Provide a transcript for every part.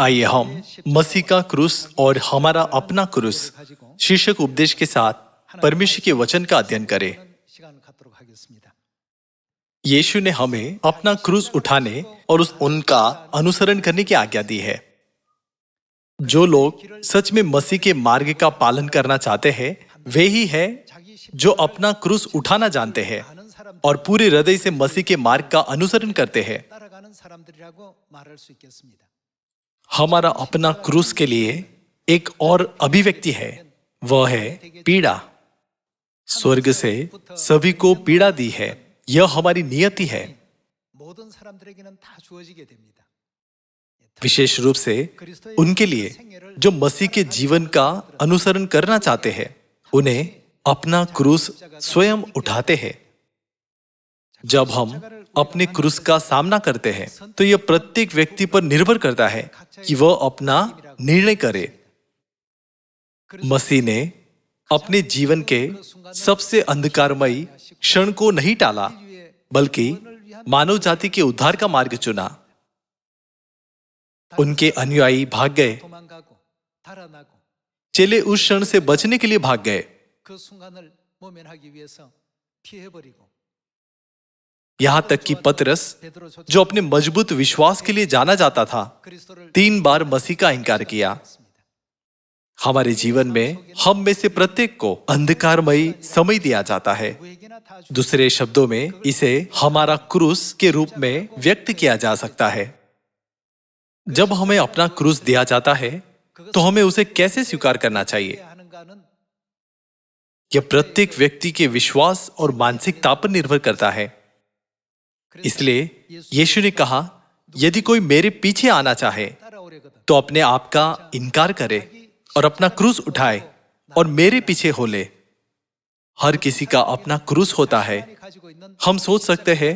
आइए हम मसीह का क्रूस और हमारा अपना क्रूस शीर्षक उपदेश के साथ परमेश्वर के वचन का अध्ययन करें। यीशु ने हमें अपना क्रूस उठाने और उनका अनुसरण करने की आज्ञा दी है। जो लोग सच में मसीह के मार्ग का पालन करना चाहते हैं, वे ही हैं जो अपना क्रूस उठाना जानते हैं और पूरे हृदय से मसीह के मार्ग का अनुसरण करते हैं। हमारा अपना क्रूस के लिए एक और अभिव्यक्ति है, वह है पीड़ा। स्वर्ग से सभी को पीड़ा दी है, यह हमारी नियति है। विशेष रूप से उनके लिए जो मसीह के जीवन का अनुसरण करना चाहते हैं, उन्हें अपना क्रूस स्वयं उठाते हैं। जब हम अपने क्रूस का सामना करते हैं, तो यह प्रत्येक व्यक्ति पर निर्भर करता है कि वह अपना निर्णय करे। मसीह ने अपने जीवन के सबसे अंधकारमयी क्षण को नहीं टाला, बल्कि मानव जाति के उद्धार का मार्ग चुना। उनके अनुयायी भाग गए, चेले उस क्षण से बचने के लिए भाग गए। यहां तक कि पतरस, जो अपने मजबूत विश्वास के लिए जाना जाता था, 3 बार मसीह का इनकार किया। हमारे जीवन में हम में से प्रत्येक को अंधकारमयी समय दिया जाता है। दूसरे शब्दों में इसे हमारा क्रूस के रूप में व्यक्त किया जा सकता है। जब हमें अपना क्रूस दिया जाता है, तो हमें उसे कैसे स्वीकार करना चाहिए? यह प्रत्येक व्यक्ति के विश्वास और मानसिकता पर निर्भर करता है। इसलिए यीशु ने कहा, यदि कोई मेरे पीछे आना चाहे तो अपने आप का इनकार करे और अपना क्रूस उठाए और मेरे पीछे हो ले। हर किसी का अपना क्रूस होता है। हम सोच सकते हैं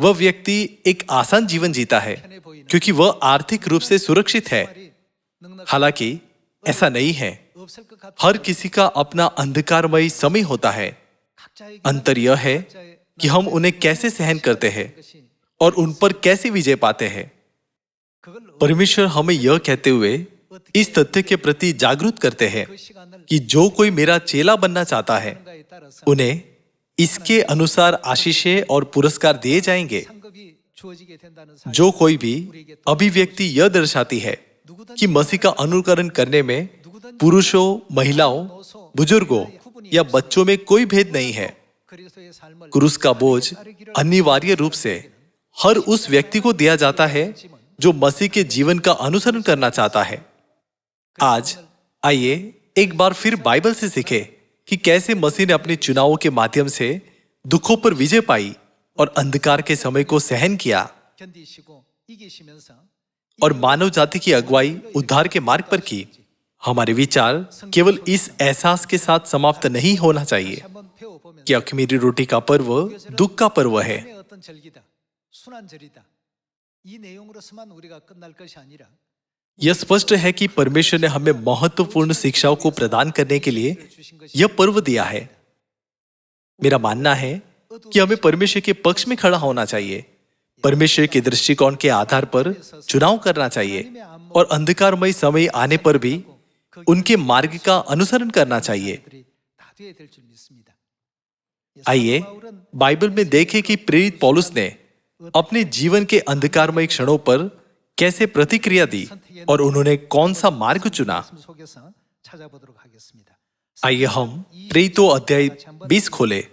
वह व्यक्ति एक आसान जीवन जीता है क्योंकि वह आर्थिक रूप से सुरक्षित है। हालांकि ऐसा नहीं है। हर किसी का अपना अंधकारमयी समय होता है। अंतर यह है कि हम उन्हें कैसे सहन करते हैं और उन पर कैसे विजय पाते हैं। परमेश्वर हमें यह कहते हुए इस तथ्य के प्रति जागरूक करते हैं कि जो कोई मेरा चेला बनना चाहता है, उन्हें इसके अनुसार आशीषें और पुरस्कार दिए जाएंगे। जो कोई भी अभिव्यक्ति यह दर्शाती है कि मसीह का अनुकरण करने में पुरुषों, महिलाओं, बुजुर्गों या बच्चों में कोई भेद नहीं है। क्रूस का बोझ अनिवार्य रूप से हर उस व्यक्ति को दिया जाता है जो मसीह के जीवन का अनुसरण करना चाहता है। आज आइए एक बार फिर बाइबल से सीखें कि कैसे मसीह ने अपने चुनावों के माध्यम से दुखों पर विजय पाई और अंधकार के समय को सहन किया और मानव जाति की अगुवाई उद्धार के मार्ग पर की। हमारे विचार केवल इस एहसास के साथ समाप्त नहीं होना चाहिए कि अख़मीरी रोटी का पर्व दुख का पर्व है। यह स्पष्ट है कि परमेश्वर ने हमें महत्वपूर्ण शिक्षाओं को प्रदान करने के लिए यह पर्व दिया है। मेरा मानना है कि हमें परमेश्वर के पक्ष में खड़ा होना चाहिए, परमेश्वर के दृष्टिकोण के आधार पर चुनाव करना चाहिए और अंधकारमय समय आने पर भी उनके मार्ग का अनुसरण करना चाहिए। आइए बाइबल में देखें कि प्रेरित पौलुस ने अपने जीवन के अंधकारमय क्षणों पर कैसे प्रतिक्रिया दी और उन्होंने कौन सा मार्ग चुना। आइए हम प्रेरितों अध्याय 20 खोले।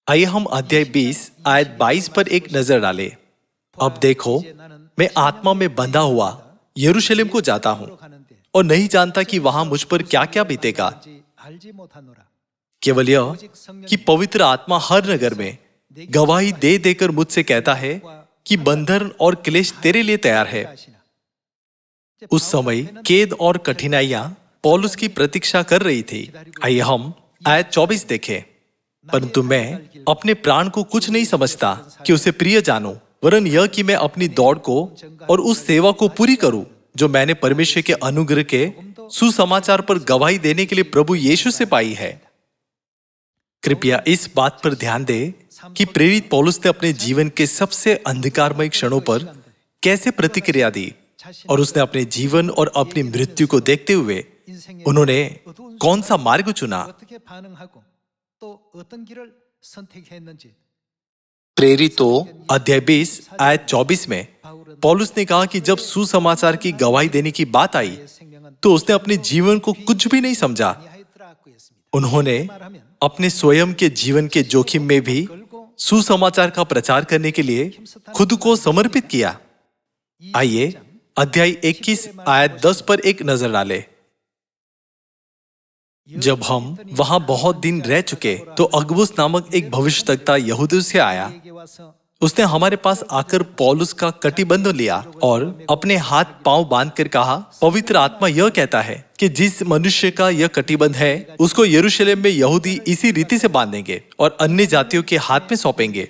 आइए हम अध्याय 20 आयत 22 पर एक नजर डालें। अब देखो, मैं आत्मा में बंधा हुआ यरूशलेम को जाता हूं और नहीं जानता कि वहां मुझ पर क्या क्या बीतेगा। केवल यह कि पवित्र आत्मा हर नगर में गवाही दे देकर मुझसे कहता है कि बंधन और क्लेश तेरे लिए तैयार है। उस समय कैद और कठिनाइयां पौलुस की प्रतीक्षा कर रही थी। आइए हम आयत 24 देखें। परंतु मैं अपने प्राण को कुछ नहीं समझता कि उसे प्रिय जानूं, वरन यह कि मैं अपनी दौड़ को और उस सेवा को पूरी करूं जो मैंने परमेश्वर के अनुग्रह के सुसमाचार पर गवाही देने के लिए प्रभु यीशु से पाई है। कृपया इस बात पर ध्यान दें कि प्रेरित पौलुस ने अपने जीवन के सबसे अंधकारमय क्षणों पर कैसे प्रतिक्रिया दी और उसने अपने जीवन और अपनी मृत्यु को देखते हुए उन्होंने कौन सा मार्ग चुना। प्रेरितों अध्याय 20 आयत 24 में पौलुस ने कहा कि जब सुसमाचार की गवाही देने की बात आई तो उसने अपने जीवन को कुछ भी नहीं समझा। उन्होंने अपने स्वयं के जीवन के जोखिम में भी सुसमाचार का प्रचार करने के लिए खुद को समर्पित किया। आइए अध्याय 21 आयत 10 पर एक नजर डालें। जब हम वहां बहुत दिन रह चुके तो अगबुस नामक एक भविष्यद्वक्ता यहूदियों से आया। उसने हमारे पास आकर पौलुस का कटिबंध लिया और अपने हाथ पांव बांधकर कहा, पवित्र आत्मा यह कहता है कि जिस मनुष्य का यह कटिबंध है उसको यरूशलेम में यहूदी इसी रीति से बांधेंगे और अन्य जातियों के हाथ में सौंपेंगे।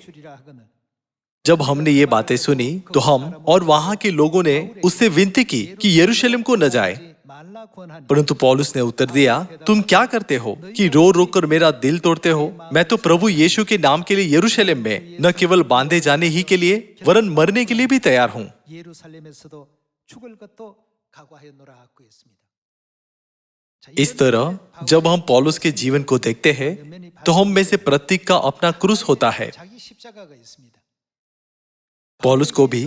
जब हमने ये बातें सुनी तो हम और वहां के लोगों ने उससे विनती की कि यरूशलेम को न जाए, परंतु पौलुस ने उत्तर दिया, तुम क्या करते हो कि रो रो कर मेरा दिल तोड़ते हो? मैं तो प्रभु यीशु के नाम के लिए यरूशलेम में न केवल बांधे जाने ही के लिए वरन मरने के लिए भी तैयार हूं। इस तरह जब हम पौलुस के जीवन को देखते हैं तो हम में से प्रत्येक का अपना क्रूस होता है। पौलुस को भी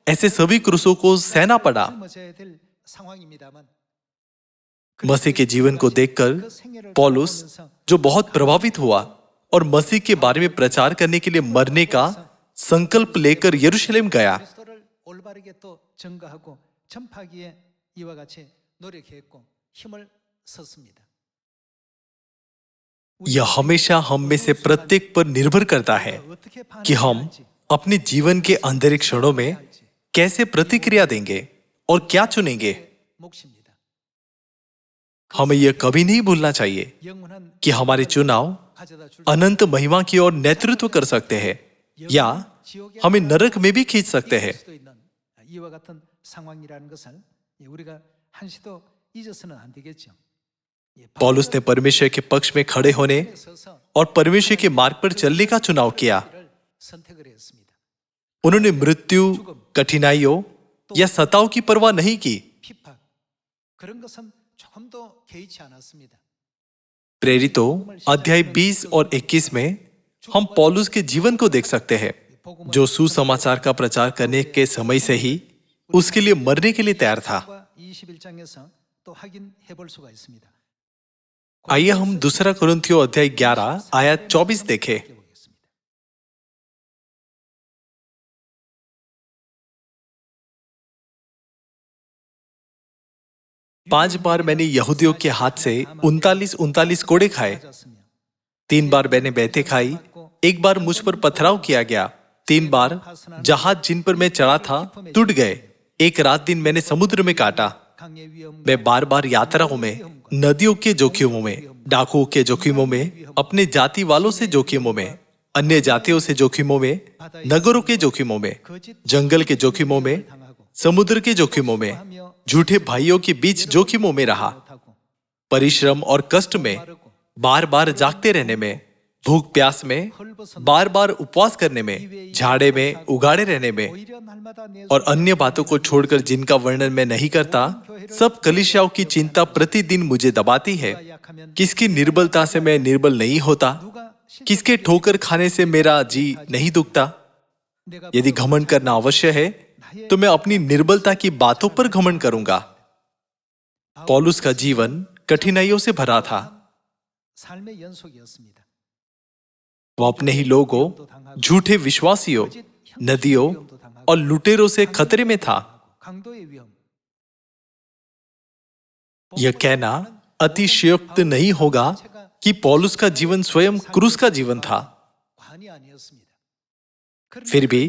ऐसे सभी क्रूसों को सहना पड़ा। मसीह के जीवन को देखकर पौलुस जो बहुत प्रभावित हुआ और मसीह के बारे में प्रचार करने के लिए मरने का संकल्प लेकर यरूशलेम गया। यह हमेशा हम में से प्रत्येक पर निर्भर करता है कि हम अपने जीवन के अंधेरे क्षणों में कैसे प्रतिक्रिया देंगे और क्या चुनेंगे। हमें यह कभी नहीं भूलना चाहिए कि हमारे चुनाव अनंत महिमा की ओर नेतृत्व कर सकते हैं या हमें नरक में भी खींच सकते हैं। पौलुस ने परमेश्वर के पक्ष में खड़े होने और परमेश्वर के मार्ग पर चलने का चुनाव किया। उन्होंने मृत्यु, कठिनाइयों या सताव की परवाह नहीं की। प्रेरितों अध्याय 20 और 21 में हम पौलुस के जीवन को देख सकते हैं, जो सुसमाचार का प्रचार करने के समय से ही उसके लिए मरने के लिए तैयार था। आइए हम दूसरा कुरिन्थियों अध्याय 11 आयत 24 देखें। पांच बार मैंने यहूदियों के हाथ से 39 कोड़े खाए। 3 बार मैंने बैठे खाई। 1 बार मुझ पर पथराव किया गया। 3 बार जहाज जिन पर मैं चढ़ा था टूट गए। 1 रात दिन मैंने समुद्र में काटा। मैं बार बार यात्राओं में, नदियों के जोखिमों में, डाकुओं के जोखिमों में, अपने जाति वालों से जोखिमों में, अन्य जातियों से जोखिमों में, नगरों के जोखिमों में, जंगल के जोखिमों में, समुद्र के जोखिमों में, झूठे भाइयों के बीच जोखिमों में रहा। परिश्रम और कष्ट में, बार बार जागते रहने में, भूख प्यास में, बार बार उपवास करने में, झाड़े में, उगाड़े रहने में और अन्य बातों को छोड़कर जिनका वर्णन मैं नहीं करता, सब कलीसियाओं की चिंता प्रतिदिन मुझे दबाती है। किसकी निर्बलता से मैं निर्बल नहीं होता? किसके ठोकर खाने से मेरा जी नहीं दुखता? यदि घमंड करना अवश्य है तो मैं अपनी निर्बलता की बातों पर घमंड करूंगा। पौलुस का जीवन कठिनाइयों से भरा था। वो अपने ही लोगों, झूठे विश्वासियों, नदियों और लुटेरों से खतरे में था। यह कहना अतिशयोक्त नहीं होगा कि पौलुस का जीवन स्वयं क्रूस का जीवन था। फिर भी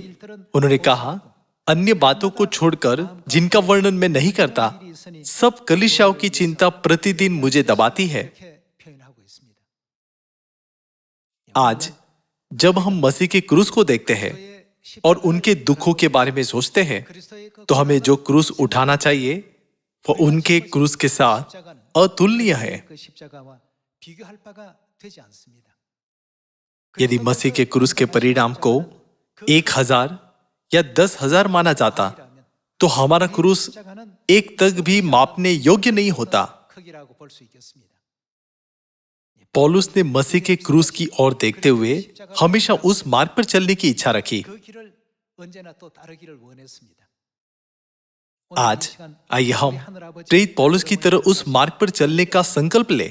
उन्होंने कहा, अन्य बातों को छोड़कर जिनका वर्णन मैं नहीं करता, सब कलीसियाओं की चिंता प्रतिदिन मुझे दबाती है। आज जब हम मसीह के क्रूस को देखते हैं और उनके दुखों के बारे में सोचते हैं, तो हमें जो क्रूस उठाना चाहिए वो उनके क्रूस के साथ अतुलनीय है। यदि मसीह के क्रूस के परिणाम को 1,000 या 10,000 माना जाता तो हमारा क्रूस एक तक भी मापने योग्य नहीं होता। पौलुस ने मसीह के क्रूस की ओर देखते हुए हमेशा उस मार्ग पर चलने की इच्छा रखी। आज आइए हम प्रेरित पौलुस की तरह उस मार्ग पर चलने का संकल्प ले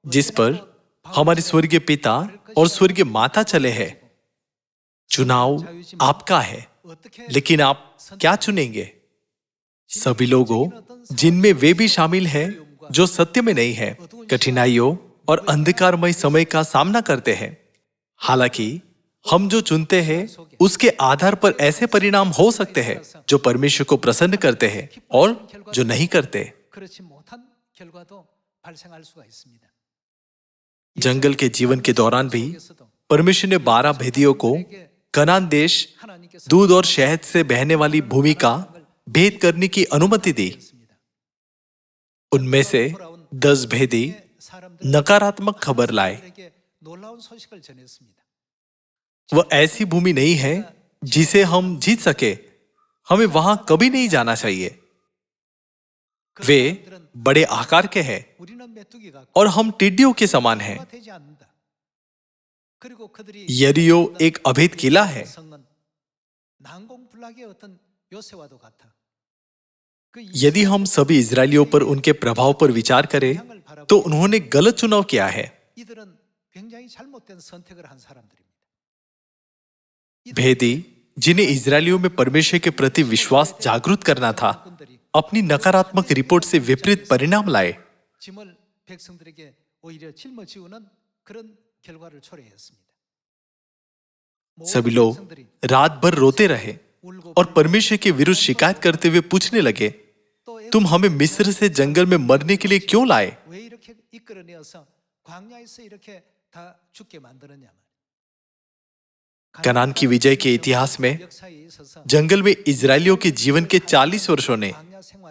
जिस पर हमारे स्वर्गीय पिता और स्वर्गीय माता चले हैं। चुनाव आपका है, लेकिन आप क्या चुनेंगे? सभी लोगों, जिनमें वे भी शामिल हैं जो सत्य में नहीं है, कठिनाइयों और अंधकारमय समय का सामना करते हैं। हालांकि हम जो चुनते हैं उसके आधार पर ऐसे परिणाम हो सकते हैं जो परमेश्वर को प्रसन्न करते हैं और जो नहीं करते। जंगल के जीवन के दौरान भी परमेश्वर ने 12 भेदियों को कनान देश, दूध और शहद से बहने वाली भूमि का भेद करने की अनुमति दी। उनमें से 10 भेदी नकारात्मक खबर लाए। वह ऐसी भूमि नहीं है जिसे हम जीत सके। हमें वहां कभी नहीं जाना चाहिए। वे बड़े आकार के हैं और हम टिड्डियों के समान हैं। यरीहो एक अभेद किला है। यदि हम सभी इजरायलियों पर उनके प्रभाव पर विचार करें तो उन्होंने गलत चुनाव किया है। भेदी, जिन्हें इजरायलियों में परमेश्वर के प्रति विश्वास जागृत करना था, अपनी नकारात्मक रिपोर्ट से विपरीत परिणाम लाए। सभी लोग रात भर रोते रहे और परमेश्वर के विरुद्ध शिकायत करते हुए पूछने लगे, तुम हमें मिस्र से जंगल में मरने के लिए क्यों लाए? कनान की विजय के इतिहास में जंगल में इजरायलियों के जीवन के 40 वर्षों ने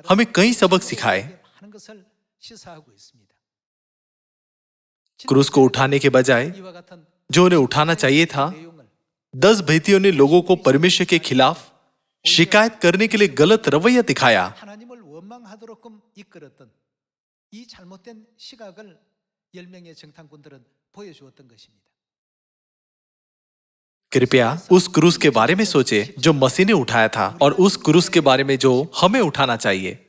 हमें कई सबक सिखाए। क्रूस को उठाने के बजाय जो उन्हें उठाना चाहिए था, 10 भेदियों ने लोगों को परमेश्वर के खिलाफ शिकायत करने के लिए गलत रवैया दिखाया। कृपया उस क्रूस के बारे में सोचें जो मसीह ने उठाया था और उस क्रूस के बारे में जो हमें उठाना चाहिए।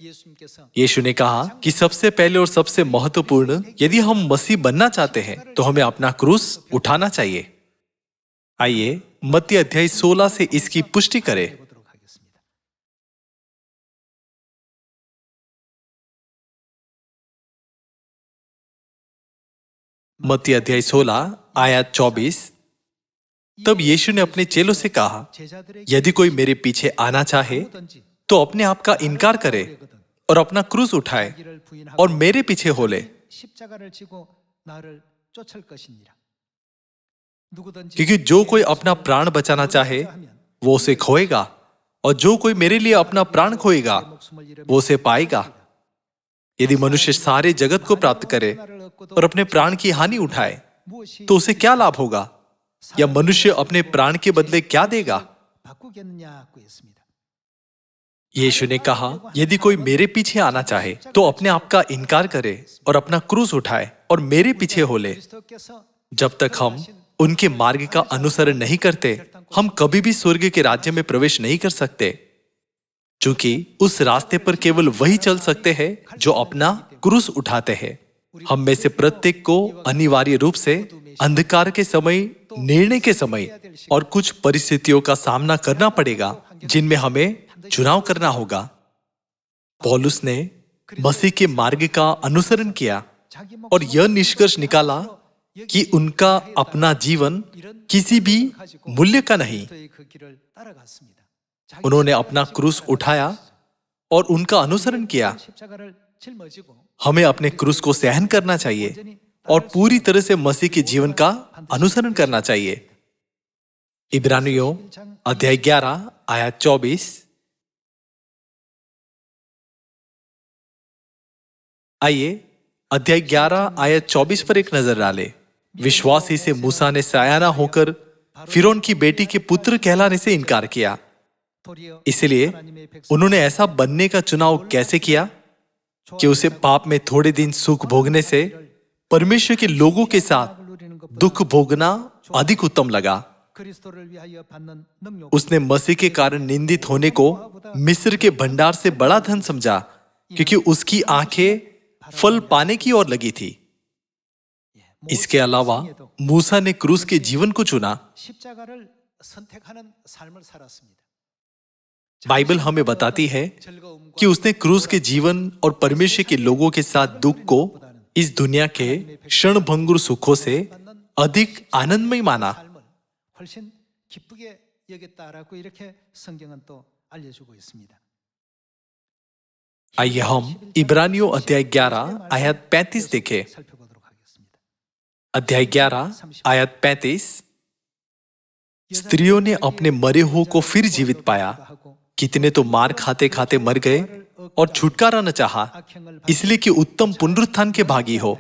यीशु ने कहा कि सबसे पहले और सबसे महत्वपूर्ण, यदि हम मसीह बनना चाहते हैं तो हमें अपना क्रूस उठाना चाहिए। आइए मत्ती अध्याय 16 से इसकी पुष्टि करें। मत्ती अध्याय 16 आयत 24। तब यीशु ने अपने चेलों से कहा, यदि कोई मेरे पीछे आना चाहे तो अपने आप का इनकार करे और अपना क्रूस उठाए और मेरे पीछे हो ले। क्योंकि जो कोई अपना प्राण बचाना चाहे वो उसे खोएगा, और जो कोई मेरे लिए अपना प्राण खोएगा वो उसे पाएगा। यदि मनुष्य सारे जगत को प्राप्त करे और अपने प्राण की हानि उठाए तो उसे क्या लाभ होगा? या मनुष्य अपने प्राण के बदले क्या देगा? यीशु ने कहा, यदि कोई मेरे पीछे आना चाहे तो अपने आप का इनकार करे और अपना क्रूस उठाए और मेरे पीछे हो ले। जब तक हम उनके मार्ग का अनुसरण नहीं करते, हम कभी भी स्वर्ग के राज्य में प्रवेश नहीं कर सकते, क्योंकि उस रास्ते पर केवल वही चल सकते हैं जो अपना क्रूस उठाते हैं। हम में से प्रत्येक को अनिवार्य रूप से अंधकार के समय, निर्णय के समय और कुछ परिस्थितियों का सामना करना पड़ेगा जिनमें हमें चुनाव करना होगा। पौलुस ने मसीह के मार्ग का अनुसरण किया और यह निष्कर्ष निकाला कि उनका अपना जीवन किसी भी मूल्य का नहीं। उन्होंने अपना क्रूस उठाया और उनका अनुसरण किया। हमें अपने क्रूस को सहन करना चाहिए और पूरी तरह से मसीह के जीवन का अनुसरण करना चाहिए। इब्रानियों अध्याय 11 आयत 24। आइए अध्याय 11 आयत 24 पर एक नजर डालें। विश्वास ही से मूसा ने सयाना होकर फिरौन की बेटी के पुत्र कहलाने से इनकार किया। इसलिए उन्होंने ऐसा बनने का चुनाव कैसे किया कि उसे पाप में थोड़े दिन सुख भोगने से परमेश्वर के लोगों के साथ दुख भोगना अधिक उत्तम लगा। उसने मसीह के कारण निंदित होने को मिस्र के भंडार से बड़ा धन समझा, क्योंकि उसकी आंखें फल पाने की ओर लगी थी। इसके अलावा मूसा ने क्रूस के जीवन को चुना। बाइबल हमें बताती है कि उसने क्रूस के जीवन और परमेश्वर के लोगों के साथ दुख को इस दुनिया के क्षणभंगुर सुखों से अधिक आनंदमय माना। आइए हम इब्रानियों अध्याय 11 आयत 35 देखें। अध्याय 11 आयत 35। स्त्रियों ने अपने मरे हुओं को फिर जीवित पाया, कितने तो मार खाते खाते मर गए और छुटकारा न चाहा, इसलिए कि उत्तम पुनरुत्थान के भागी हो।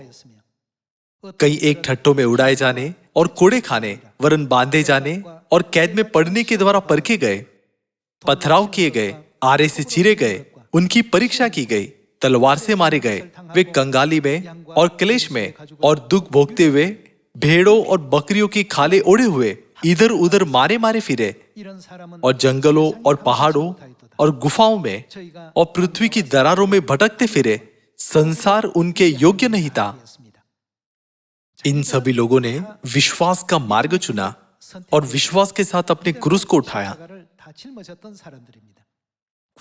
कई एक ठट्टों में उड़ाए जाने और कोड़े खाने, वरन बांधे जाने और कैद में पड़ने के द्वारा परखे गए, पथराव किए गए, आरे से चीरे गए, उनकी परीक्षा की गई, तलवार से मारे गए। वे कंगाली में और क्लेश में और दुख भोगते हुए भेड़ों और बकरियों की खाले ओढ़े हुए इधर उधर मारे मारे फिरे, और जंगलों और पहाड़ों और गुफाओं में और पृथ्वी की दरारों में भटकते फिरे। संसार उनके योग्य नहीं था। इन सभी लोगों ने विश्वास का मार्ग चुना और विश्वास के साथ अपने क्रूस को उठाया।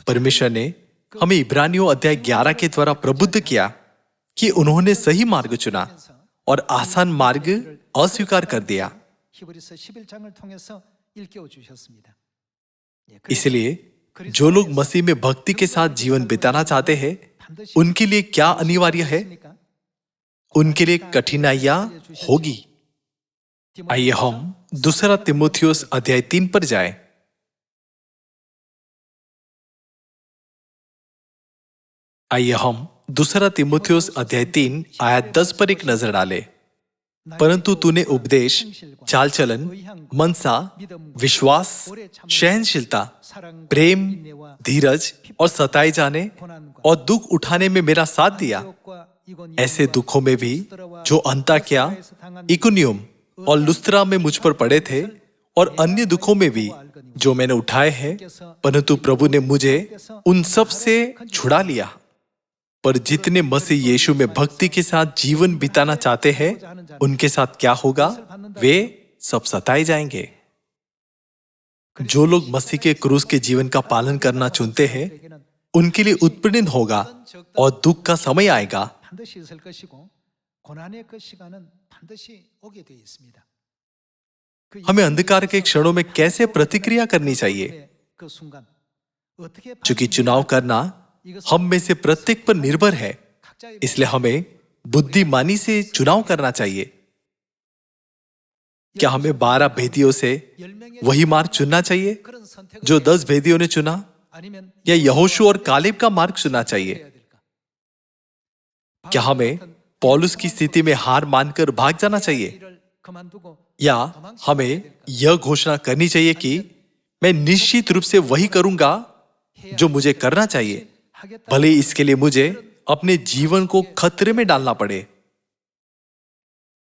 परमेश्वर ने हमें इब्रानियों अध्याय 11 के द्वारा प्रबुद्ध किया कि उन्होंने सही मार्ग चुना और आसान मार्ग अस्वीकार कर दिया। इसलिए जो लोग मसीह में भक्ति के साथ जीवन बिताना चाहते हैं, उनके लिए क्या अनिवार्य है? उनके लिए कठिनाइयां होगी। आइए हम दूसरा तीमुथियुस अध्याय 3 पर जाएं। आइए हम दूसरा तीमुथियुस अध्याय 3 आयत 10 पर एक नजर डालें। परंतु तूने उपदेश, चाल चलन, मनसा, विश्वास, सहनशीलता, प्रेम, धीरज और सताए जाने और दुख उठाने में मेरा साथ दिया। ऐसे दुखों में भी जो अंताक्या, इकुनियुम और लुस्त्रा में मुझ पर पड़े थे, और अन्य दुखों में भी जो मैंने उठाए हैं, परंतु प्रभु ने मुझे उन सब से छुड़ा लिया। पर जितने मसीह यीशु में भक्ति के साथ जीवन बिताना चाहते हैं, उनके साथ क्या होगा? वे सब सताए जाएंगे। जो लोग मसीह के क्रूस के जीवन का पालन करना चुनते हैं, उनके लिए उत्पीड़न होगा और दुख का समय आएगा। हमें अंधकार के क्षणों में कैसे प्रतिक्रिया करनी चाहिए? चूंकि चुनाव करना हम में से प्रत्येक पर निर्भर है, इसलिए हमें बुद्धिमानी से चुनाव करना चाहिए। क्या हमें 12 भेदियों से वही मार्ग चुनना चाहिए जो 10 भेदियों ने चुना, या यहोशू और कालेब का मार्ग चुनना चाहिए? क्या हमें पौलुस की स्थिति में हार मानकर भाग जाना चाहिए, या हमें यह घोषणा करनी चाहिए कि मैं निश्चित रूप से वही करूंगा जो मुझे करना चाहिए, भले इसके लिए मुझे अपने जीवन को खतरे में डालना पड़े?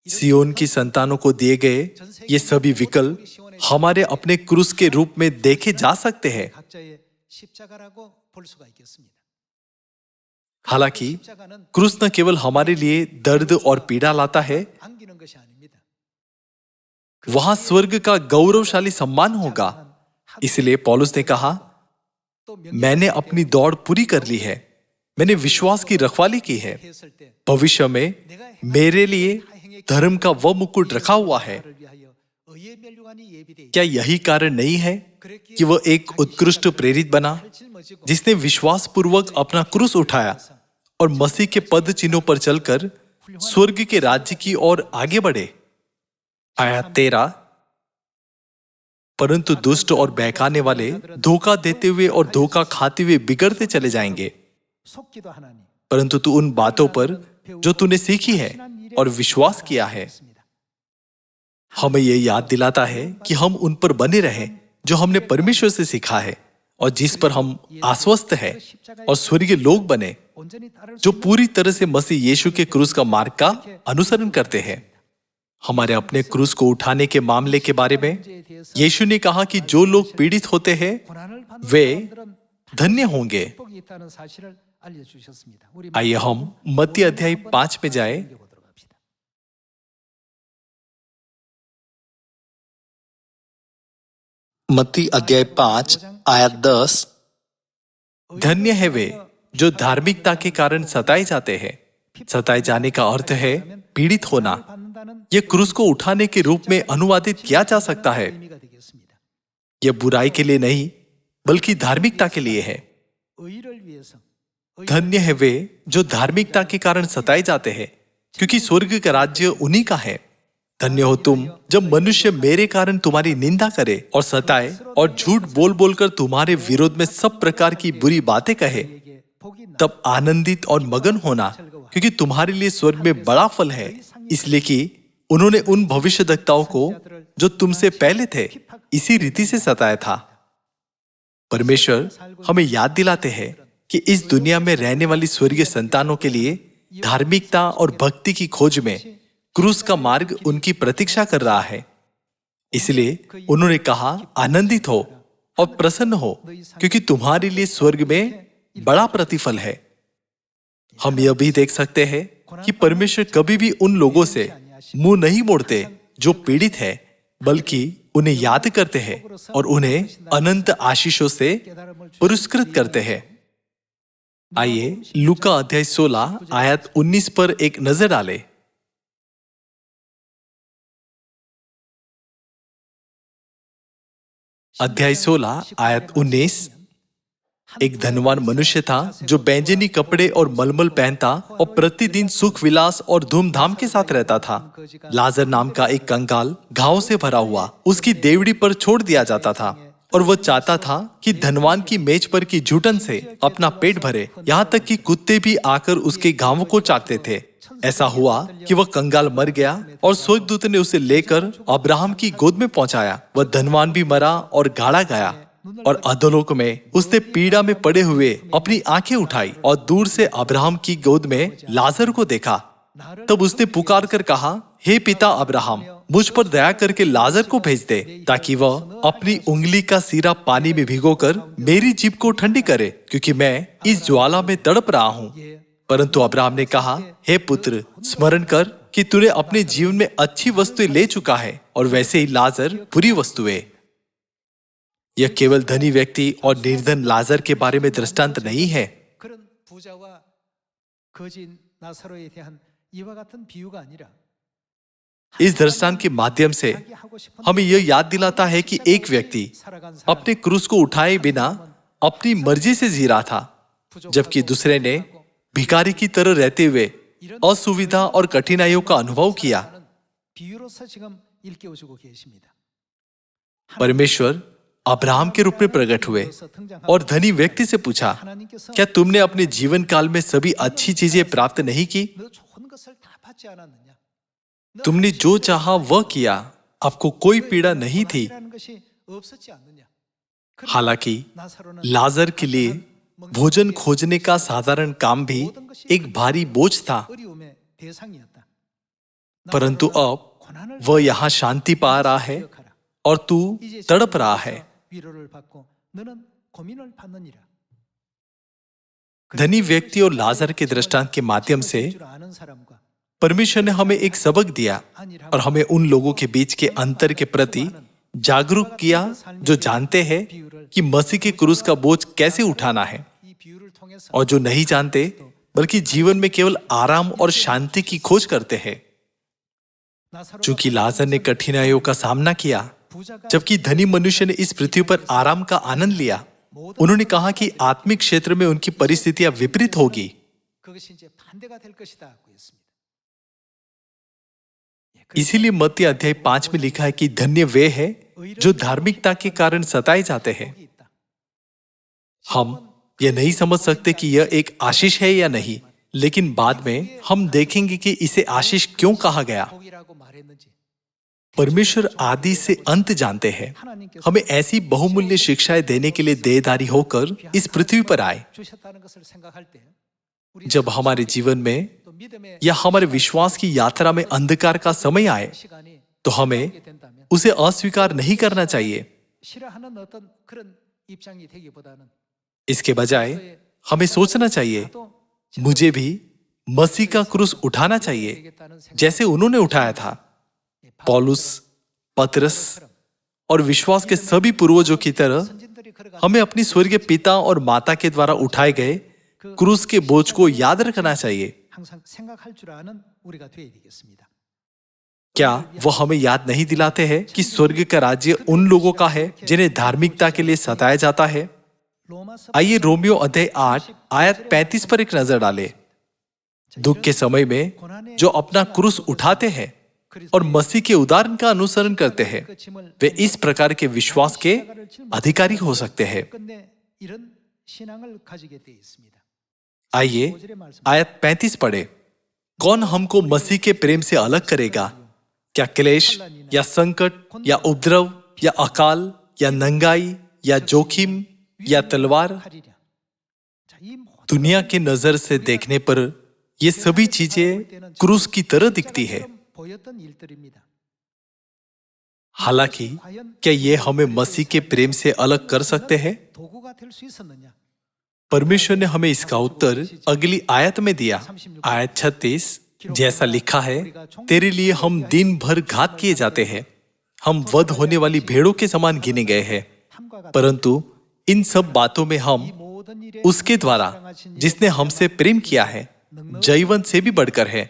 सियोन की संतानों को दिए गए ये सभी विकल्प हमारे अपने क्रूस के रूप में देखे जा सकते हैं। हालांकि क्रूस न केवल हमारे लिए दर्द और पीड़ा लाता है, वहां स्वर्ग का गौरवशाली सम्मान होगा। इसलिए पौलुस ने कहा, मैंने अपनी दौड़ पूरी कर ली है, मैंने विश्वास की रखवाली की है। भविष्य में मेरे लिए धर्म का वह मुकुट रखा हुआ है। क्या यही कारण नहीं है कि वह एक उत्कृष्ट प्रेरित बना, जिसने विश्वास पूर्वक अपना क्रूस उठाया और मसीह के पद चिन्हों पर चलकर स्वर्ग के राज्य की ओर आगे बढ़े? आयत 13। परंतु दुष्ट और बहकाने वाले धोखा देते हुए और धोखा खाते हुए बिगड़ते चले जाएंगे। परंतु तू उन बातों पर जो तूने सीखी है और विश्वास किया है हमें यह याद दिलाता है कि हम उन पर बने रहें जो हमने परमेश्वर से सीखा है और जिस पर हम आश्वस्त हैं, और स्वर्गीय लोग बने जो पूरी तरह से मसीह यीशु के क्रूस का मार्ग का अनुसरण करते हैं। हमारे अपने क्रूस को उठाने के मामले के बारे में यीशु ने कहा कि जो लोग पीड़ित होते हैं वे धन्य होंगे। आइए हम मत्ती अध्याय 5 में जाएं। मत्ती अध्याय 5 आयत 10। धन्य है वे जो धार्मिकता के कारण सताए जाते हैं। सताए जाने का अर्थ है पीड़ित होना। यह क्रूस को उठाने के रूप में अनुवादित किया जा सकता है। यह बुराई के लिए नहीं बल्कि धार्मिकता के लिए है। धन्य है वे जो धार्मिकता के कारण सताए जाते हैं, क्योंकि स्वर्ग का राज्य उन्हीं का है। धन्य हो तुम जब मनुष्य मेरे कारण तुम्हारी निंदा करे और सताए और झूठ बोल बोलकर तुम्हारे विरोध में सब प्रकार की बुरी बातें कहे, तब आनंदित और मगन होना, क्योंकि तुम्हारे लिए स्वर्ग में बड़ा फल है, इसलिए कि उन्होंने उन भविष्यद्वक्ताओं को जो तुमसे पहले थे इसी रीति से सताया था। परमेश्वर हमें याद दिलाते हैं कि इस दुनिया में रहने वाली स्वर्गीय संतानों के लिए धार्मिकता और भक्ति की खोज में क्रूस का मार्ग उनकी प्रतीक्षा कर रहा है। इसलिए उन्होंने कहा, आनंदित हो और प्रसन्न हो, क्योंकि तुम्हारे लिए स्वर्ग में बड़ा प्रतिफल है। हम यह भी देख सकते हैं कि परमेश्वर कभी भी उन लोगों से मुंह नहीं मोड़ते जो पीड़ित है, बल्कि उन्हें याद करते हैं और उन्हें अनंत आशीषों से पुरस्कृत करते हैं। आइए लूका अध्याय 16 आयत 19 पर एक नजर डालें। अध्याय 16 आयत 19। एक धनवान मनुष्य था जो बैंजनी कपड़े और मलमल पहनता और प्रतिदिन सुख विलास और धूमधाम के साथ रहता था। लाजर नाम का एक कंगाल घाव से भरा हुआ उसकी देवड़ी पर छोड़ दिया जाता था, और वह चाहता था कि धनवान की मेज पर की जूठन से अपना पेट भरे, यहाँ तक कि कुत्ते भी आकर उसके घावों को चाटते थे। ऐसा हुआ कि वह कंगाल मर गया और स्वर्गदूत ने उसे लेकर अब्राहम की गोद में पहुंचाया। वह धनवान भी मरा और गाड़ा गया, और अधोलोक में उसने पीड़ा में पड़े हुए अपनी आंखें उठाई और दूर से अब्राहम की गोद में लाजर को देखा। तब उसने पुकार कर कहा, हे पिता अब्राहम, मुझ पर दया करके लाजर को भेज दे, ताकि वह अपनी उंगली का सिरा पानी में भिगोकर मेरी जीभ को ठंडी करे, क्योंकि मैं इस ज्वाला में तड़प रहा हूँ। परंतु अब्राहम ने कहा, हे पुत्र, स्मरण कर कि तूने अपने जीवन में अच्छी वस्तुएं ले चुका है, और वैसे ही लाजर बुरी वस्तुएं। यह केवल धनी व्यक्ति और निर्धन लाजर के बारे में दृष्टांत नहीं है। इस दृष्टांत के माध्यम से हमें यह याद दिलाता है कि एक व्यक्ति अपने क्रूस को उठाए बिना अपनी मर्जी से जी रहा था, जबकि दूसरे ने भिखारी की तरह रहते हुए असुविधा और कठिनाइयों का अनुभव किया। परमेश्वर अब्राहम के रूप में प्रकट हुए और धनी व्यक्ति से पूछा, क्या तुमने अपने जीवन काल में सभी अच्छी चीजें प्राप्त नहीं की? तुमने जो चाहा वह किया, आपको कोई पीड़ा नहीं थी। हालांकि लाजर के लिए भोजन खोजने का साधारण काम भी एक भारी बोझ था, परंतु अब वह यहां शांति पा रहा है और तू तड़प रहा है। धनी व्यक्ति और लाजर के दृष्टांत के माध्यम से परमेश्वर ने हमें एक सबक दिया और हमें उन लोगों के बीच के अंतर के प्रति जागरूक किया जो जानते हैं कि मसीह के क्रूस का बोझ कैसे उठाना है, और जो नहीं जानते बल्कि जीवन में केवल आराम और शांति की खोज करते हैं। चूंकि लाजर ने कठिनाइयों का सामना किया, जबकि धनी मनुष्य ने इस पृथ्वी पर आराम का आनंद लिया, उन्होंने कहा कि आत्मिक क्षेत्र में उनकी परिस्थितियां विपरीत होगी। इसीलिए मत्ती अध्याय 5 में लिखा है कि धन्य वे हैं जो धार्मिकता के कारण सताए जाते हैं। हम यह नहीं समझ सकते कि यह एक आशीष है या नहीं, लेकिन बाद में हम देखेंगे कि इसे आशीष क्यों कहा गया। परमेश्वर आदि से अंत जानते हैं। हमें ऐसी बहुमूल्य शिक्षाएं देने के लिए देहधारी होकर इस पृथ्वी पर आए। जब हमारे जीवन में या हमारे विश्वास की यात्रा में अंधकार का समय आए तो हमें उसे अस्वीकार नहीं करना चाहिए। इसके बजाय हमें सोचना चाहिए, मुझे भी मसीह का क्रूस उठाना चाहिए जैसे उन्होंने उठाया था। पौलुस, पतरस और विश्वास के सभी पूर्वजों की तरह हमें अपनी स्वर्गीय पिता और माता के द्वारा उठाए गए क्रूस के बोझ को याद रखना चाहिए। क्या वो हमें याद नहीं दिलाते हैं कि स्वर्ग का राज्य उन लोगों का है जिन्हें धार्मिकता के लिए सताया जाता है? आइए रोमियो अध्याय 8 आयत 35 पर एक नजर डालें। दुख के समय में जो अपना क्रूस उठाते हैं और मसीह के उदाहरण का अनुसरण करते हैं, वे इस प्रकार के विश्वास के अधिकारी हो सकते हैं। आइए आयत 35 पढ़े। कौन हमको मसीह के प्रेम से अलग करेगा? क्या क्लेश या संकट या उपद्रव या अकाल या नंगाई या जोखिम या तलवार? दुनिया के नजर से देखने पर ये सभी चीजें क्रूस की तरह दिखती है। हालांकि क्या ये हमें मसीह के प्रेम से अलग कर सकते हैं? परमेश्वर ने हमें इसका उत्तर अगली आयत में दिया। आयत 36 जैसा लिखा है, तेरे लिए हम दिन भर घात किए जाते हैं, हम वध होने वाली भेड़ों के समान गिने गए हैं। परंतु इन सब बातों में हम उसके द्वारा जिसने हमसे प्रेम किया है जयवंत से भी बढ़कर है।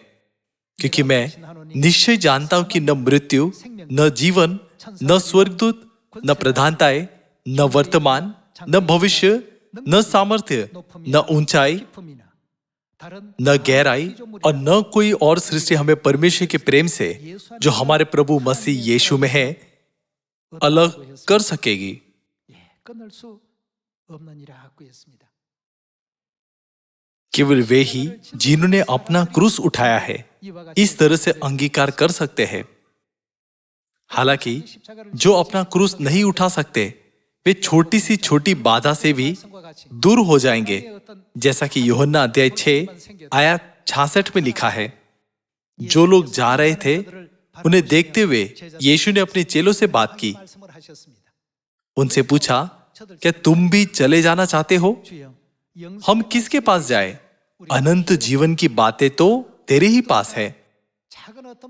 क्योंकि मैं निश्चय जानता हूं कि न मृत्यु, न जीवन, न स्वर्गदूत, न प्रधानताएं, न वर्तमान, न भविष्य, न सामर्थ्य, न ऊंचाई, न गहराई और न कोई और सृष्टि हमें परमेश्वर के प्रेम से जो हमारे प्रभु मसीह यीशु में है अलग कर सकेगी। केवल वे ही जिन्होंने अपना क्रूस उठाया है इस तरह से अंगीकार कर सकते हैं। हालांकि जो अपना क्रूस नहीं उठा सकते वे छोटी सी छोटी बाधा से भी दूर हो जाएंगे, जैसा कि यूहन्ना अध्याय 6 आयत 66 में लिखा है। जो लोग जा रहे थे उन्हें देखते हुए यीशु ने अपने चेलों से बात की। उनसे पूछा, क्या तुम भी चले जाना चाहते हो? हम किसके पास जाए? अनंत जीवन की बातें तो तेरे ही पास है।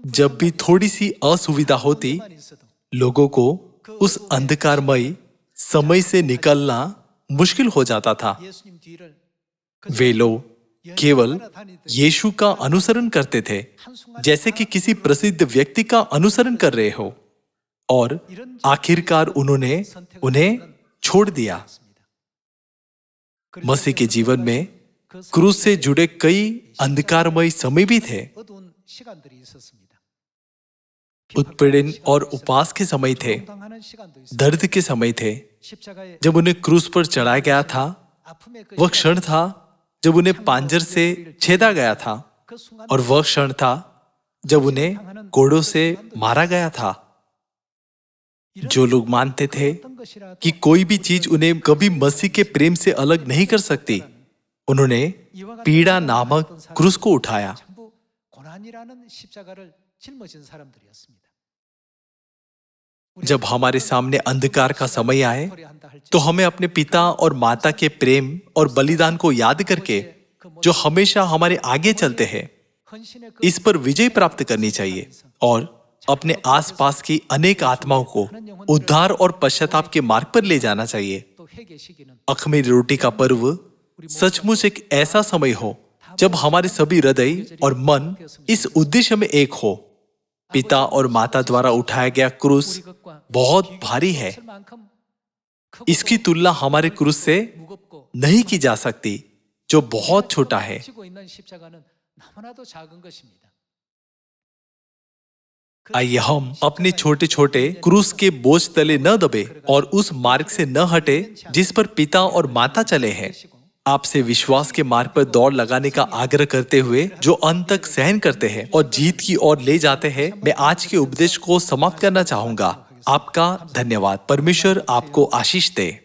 जब भी थोड़ी सी असुविधा होती, लोगों को उस अंधकारमय समय से निकलना मुश्किल हो जाता था। वे लोग केवल यीशु का अनुसरण करते थे, जैसे कि किसी प्रसिद्ध व्यक्ति का अनुसरण कर रहे हो, और आखिरकार उन्होंने उन्हें छोड़ दिया। मसीह के जीवन में क्रूस से जुड़े कई अंधकारमय समय भी थे। उत्पीड़न और उपवास के समय थे, दर्द के समय थे। जब उन्हें क्रूस पर चढ़ाया गया था, वह क्षण था जब उन्हें पांजर से छेदा गया था, और वह क्षण था जब उन्हें कोड़ों से मारा गया था। जो लोग मानते थे कि कोई भी चीज उन्हें कभी मसीह के प्रेम से अलग नहीं कर सकती, उन्होंने पीड़ा नामक क्रूस को उठाया। जब हमारे सामने अंधकार का समय आए तो हमें अपने पिता और माता के प्रेम और बलिदान को याद करके, जो हमेशा हमारे आगे चलते हैं, इस पर विजय प्राप्त करनी चाहिए और अपने आसपास की अनेक आत्माओं को उद्धार और पश्चाताप के मार्ग पर ले जाना चाहिए। अख़मीरी रोटी का पर्व सचमुच एक ऐसा समय हो जब हमारे सभी हृदय और मन इस उद्देश्य में एक हो। पिता और माता द्वारा उठाया गया क्रूस बहुत भारी है। इसकी तुलना हमारे क्रूस से नहीं की जा सकती, जो बहुत छोटा है। आइए हम अपने छोटे छोटे क्रूस के बोझ तले न दबे और उस मार्ग से न हटे जिस पर पिता और माता चले हैं। आपसे विश्वास के मार्ग पर दौड़ लगाने का आग्रह करते हुए जो अंत तक सहन करते हैं और जीत की ओर ले जाते हैं, मैं आज के उपदेश को समाप्त करना चाहूंगा। आपका धन्यवाद। परमेश्वर आपको आशीष दे।